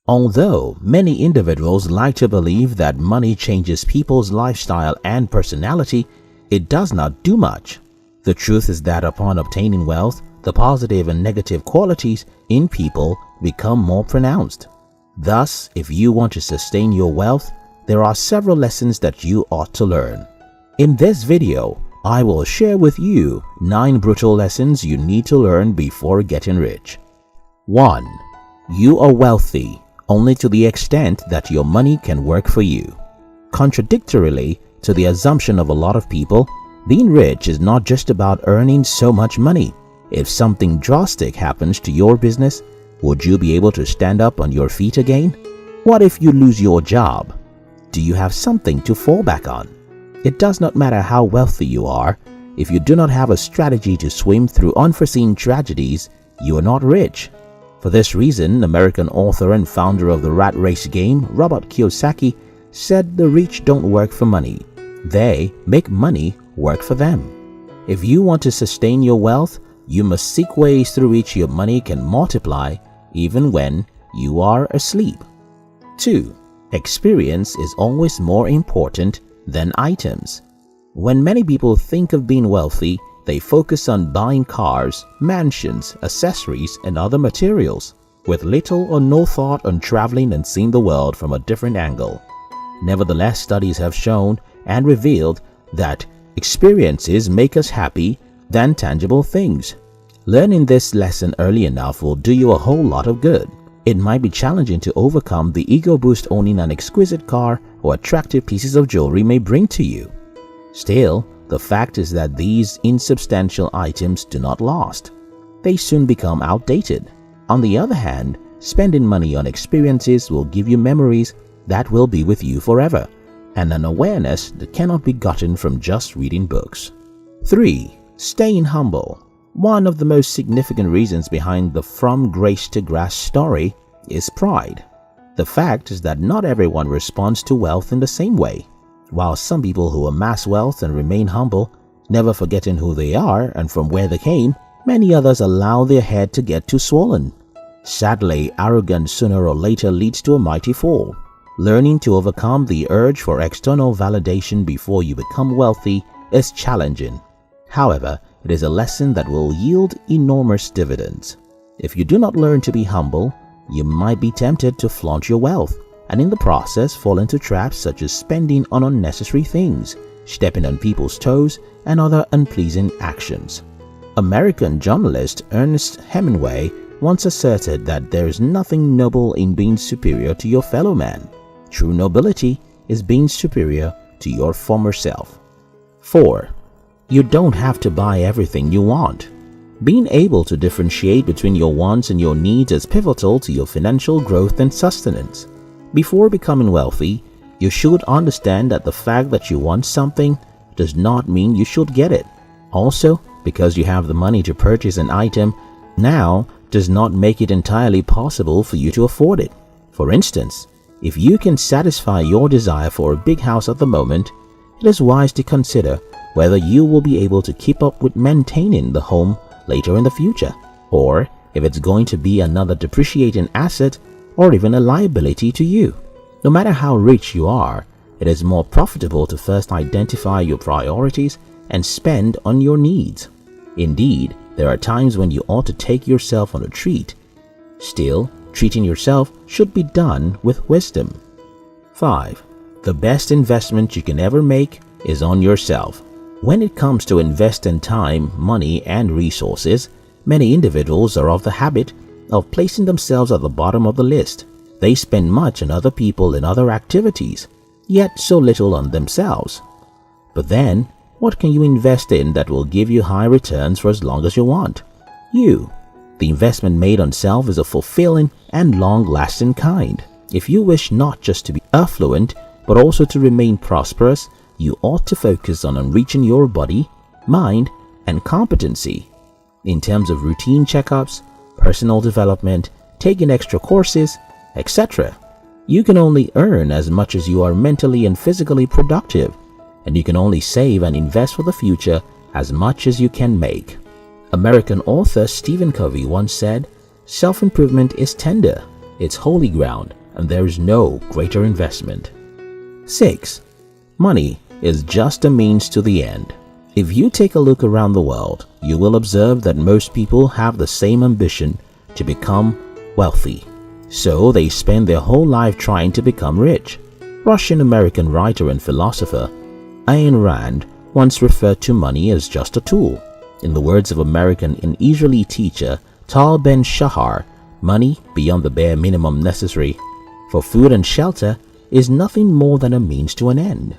Although many individuals like to believe that money changes people's lifestyle and personality, it does not do much. The truth is that upon obtaining wealth, the positive and negative qualities in people become more pronounced. Thus, if you want to sustain your wealth, there are several lessons that you ought to learn. In this video, I will share with you 9 brutal lessons you need to learn before getting rich. 1. You are wealthy only to the extent that your money can work for you. Contradictorily to the assumption of a lot of people, being rich is not just about earning so much money. If something drastic happens to your business, would you be able to stand up on your feet again? What if you lose your job? Do you have something to fall back on? It does not matter how wealthy you are. If you do not have a strategy to swim through unforeseen tragedies, you are not rich. For this reason, American author and founder of the rat race game, Robert Kiyosaki, said the rich don't work for money. They make money work for them. If you want to sustain your wealth, you must seek ways through which your money can multiply even when you are asleep. 2. Experience is always more important than items. When many people think of being wealthy, they focus on buying cars, mansions, accessories, and other materials, with little or no thought on traveling and seeing the world from a different angle. Nevertheless, studies have shown and revealed that experiences make us happy than tangible things. Learning this lesson early enough will do you a whole lot of good. It might be challenging to overcome the ego boost owning an exquisite car or attractive pieces of jewelry may bring to you. Still, the fact is that these insubstantial items do not last. They soon become outdated. On the other hand, spending money on experiences will give you memories that will be with you forever, and an awareness that cannot be gotten from just reading books. 3. Staying humble. One of the most significant reasons behind the From Grace to Grass story is pride. The fact is that not everyone responds to wealth in the same way. While some people who amass wealth and remain humble, never forgetting who they are and from where they came, many others allow their head to get too swollen. Sadly, arrogance sooner or later leads to a mighty fall. Learning to overcome the urge for external validation before you become wealthy is challenging. However, it is a lesson that will yield enormous dividends. If you do not learn to be humble, you might be tempted to flaunt your wealth, and in the process fall into traps such as spending on unnecessary things, stepping on people's toes, and other unpleasing actions. American journalist Ernest Hemingway once asserted that there is nothing noble in being superior to your fellow man. True nobility is being superior to your former self. 4. You don't have to buy everything you want. Being able to differentiate between your wants and your needs is pivotal to your financial growth and sustenance. Before becoming wealthy, you should understand that the fact that you want something does not mean you should get it. Also, because you have the money to purchase an item now does not make it entirely possible for you to afford it. For instance, if you can satisfy your desire for a big house at the moment, it is wise to consider whether you will be able to keep up with maintaining the home later in the future, or if it's going to be another depreciating asset or even a liability to you. No matter how rich you are, it is more profitable to first identify your priorities and spend on your needs. Indeed, there are times when you ought to take yourself on a treat. Still, treating yourself should be done with wisdom. 5. The best investment you can ever make is on yourself. When it comes to investing time, money, and resources, many individuals are of the habit of placing themselves at the bottom of the list. They spend much on other people and other activities, yet so little on themselves. But then, what can you invest in that will give you high returns for as long as you want? You. The investment made on self is a fulfilling and long-lasting kind. If you wish not just to be affluent, but also to remain prosperous, you ought to focus on enriching your body, mind, and competency. In terms of routine checkups, personal development, taking extra courses, etc. You can only earn as much as you are mentally and physically productive, and you can only save and invest for the future as much as you can make. American author Stephen Covey once said, "Self-improvement is tender, it's holy ground, and there is no greater investment. 6. Money is just a means to the end. If you take a look around the world, you will observe that most people have the same ambition to become wealthy. So they spend their whole life trying to become rich. Russian-American writer and philosopher Ayn Rand once referred to money as just a tool. In the words of American and Israeli teacher Tal Ben-Shahar, money beyond the bare minimum necessary for food and shelter is nothing more than a means to an end.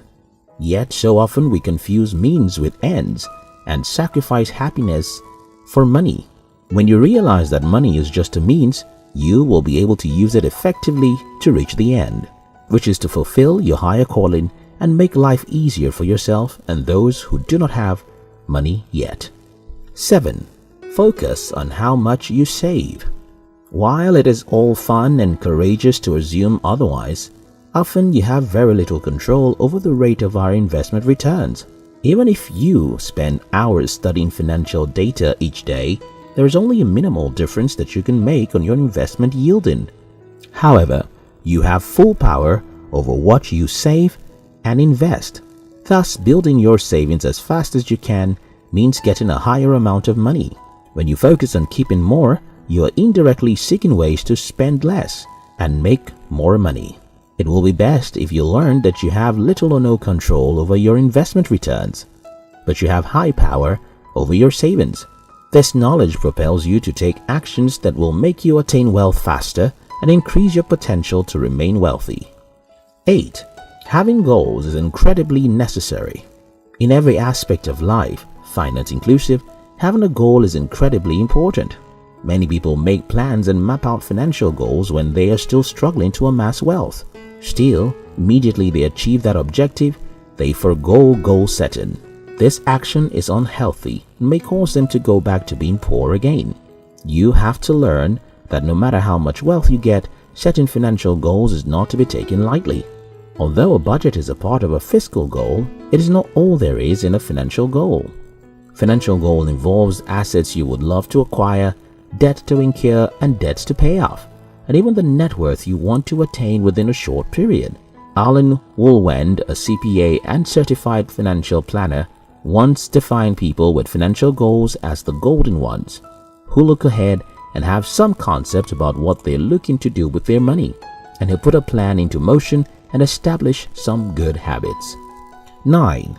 Yet so often we confuse means with ends and sacrifice happiness for money. When you realize that money is just a means, you will be able to use it effectively to reach the end, which is to fulfill your higher calling and make life easier for yourself and those who do not have money yet. 7. Focus on how much you save. While it is all fun and courageous to assume otherwise, often you have very little control over the rate of our investment returns. Even if you spend hours studying financial data each day, there is only a minimal difference that you can make on your investment yielding. However, you have full power over what you save and invest. Thus, building your savings as fast as you can means getting a higher amount of money. When you focus on keeping more, you are indirectly seeking ways to spend less and make more money. It will be best if you learn that you have little or no control over your investment returns, but you have high power over your savings. This knowledge propels you to take actions that will make you attain wealth faster and increase your potential to remain wealthy. 8. Having goals is incredibly necessary. In every aspect of life, finance inclusive, having a goal is incredibly important. Many people make plans and map out financial goals when they are still struggling to amass wealth. Still, immediately they achieve that objective, they forgo goal setting. This action is unhealthy and may cause them to go back to being poor again. You have to learn that no matter how much wealth you get, setting financial goals is not to be taken lightly. Although a budget is a part of a fiscal goal, it is not all there is in a financial goal. Financial goal involves assets you would love to acquire, debt to incur and debts to pay off, and even the net worth you want to attain within a short period. Alan Woolwend, a CPA and certified financial planner, once defined people with financial goals as the golden ones, who look ahead and have some concept about what they're looking to do with their money, and who put a plan into motion and establish some good habits. 9.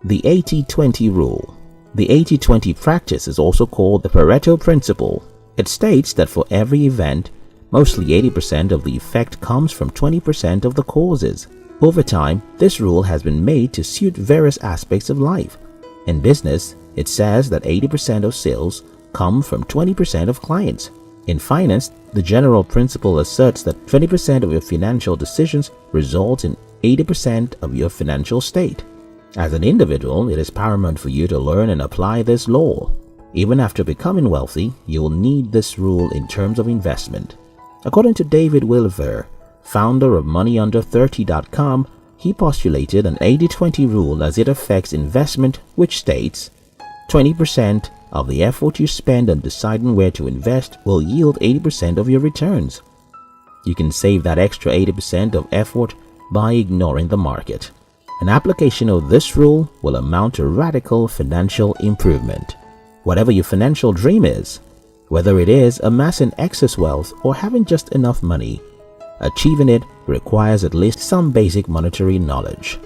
The 80-20 rule. The 80-20 practice is also called the Pareto principle. It states that for every event, mostly 80% of the effect comes from 20% of the causes. Over time, this rule has been made to suit various aspects of life. In business, it says that 80% of sales come from 20% of clients. In finance, the general principle asserts that 20% of your financial decisions result in 80% of your financial state. As an individual, it is paramount for you to learn and apply this law. Even after becoming wealthy, you will need this rule in terms of investment. According to David Wilver, founder of MoneyUnder30.com, he postulated an 80-20 rule as it affects investment, which states 20% of the effort you spend on deciding where to invest will yield 80% of your returns. You can save that extra 80% of effort by ignoring the market. An application of this rule will amount to radical financial improvement. Whatever your financial dream is, whether it is amassing excess wealth or having just enough money, achieving it requires at least some basic monetary knowledge.